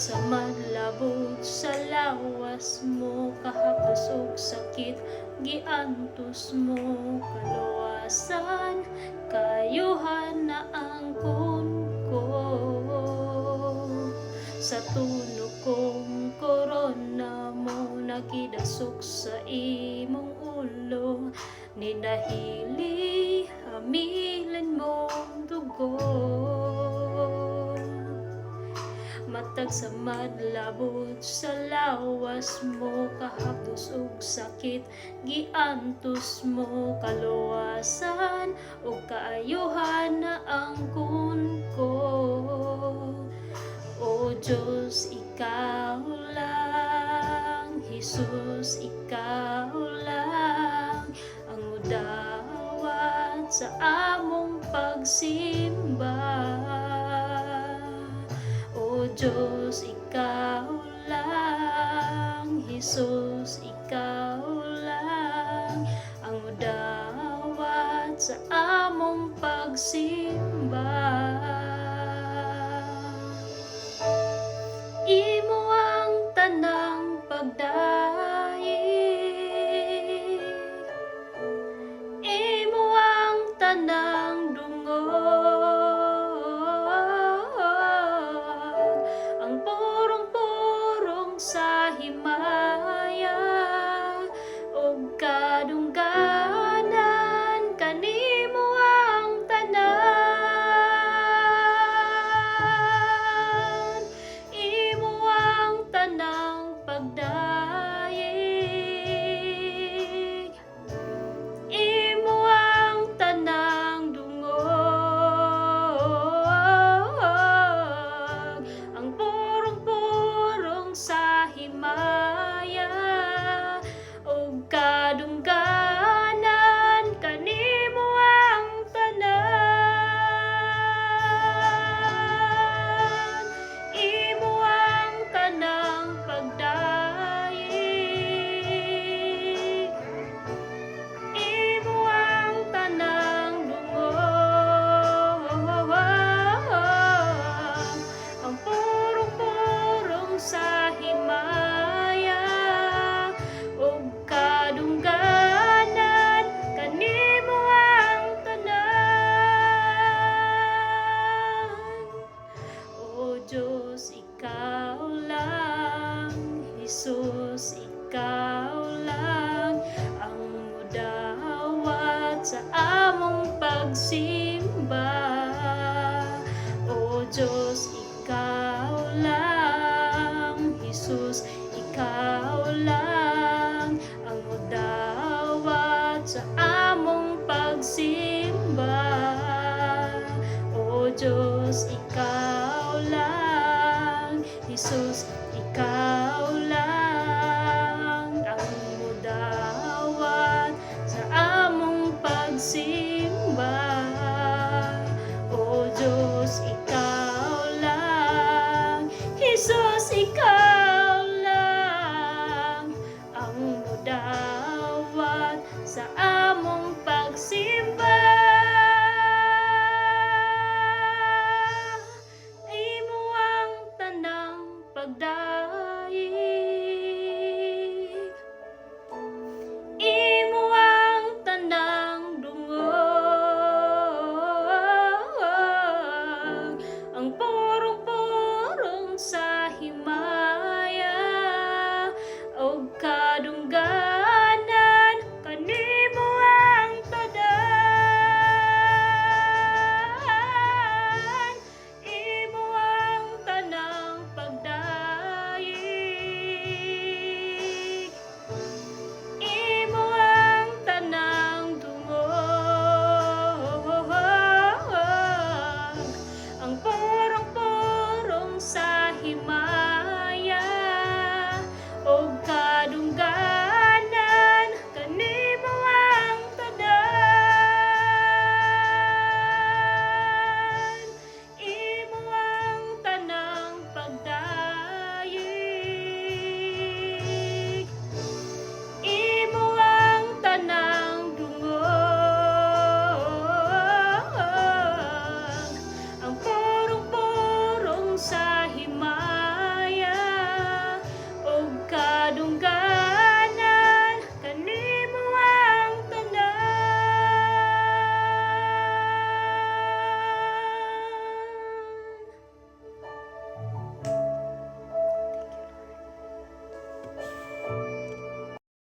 sa madlabot sa lawas mo, kahapos ug sakit giantos mo, kaluwasan kayuhan na ang ko sa tunog kong korona mo, nagidasok sa imong ulo, ninahili hamilin mong dugo. Matag sa madlabot sa lawas mo, kahapos ug sakit giantos mo, kaluwasan ug kaayuhan na ang ko. O Diyos, ikaw lang, Jesus, ikaw lang ang mudawat sa among pagsimba. O Diyos, ikaw lang, Jesus, ikaw lang ang mudawat sa among pagsimba. Imo ang tanang pagdaig, imo ang tanang dungog, ang purong-purong sa himaya ug kadungganan, kanimo ang tanan. Imo ang tanang pagdaig, imo ang tanang dungog, ang purong-purong sa himaya ug kadungganan, kanimo ang tanan. Imo ang tanang pagdaig, imo ang tanang dungog, ang purong-purong sa himaya ug kadungganan, kanimo ang tanan. O Diyos, ikaw lang, Jesus, ikaw lang ang mudawat sa among pagsimba. O Diyos, ikaw lang, Jesus, ikaw lang ang mudawat sa among pagsimba. O Diyos, ikaw lang, Jesus, ikaw lang ang mudawat sa among pagsimba. O Diyos, ikaw lang, Jesus, ikaw lang ang mudawat sa among pagsimba. Imo ang tanang pagdaig,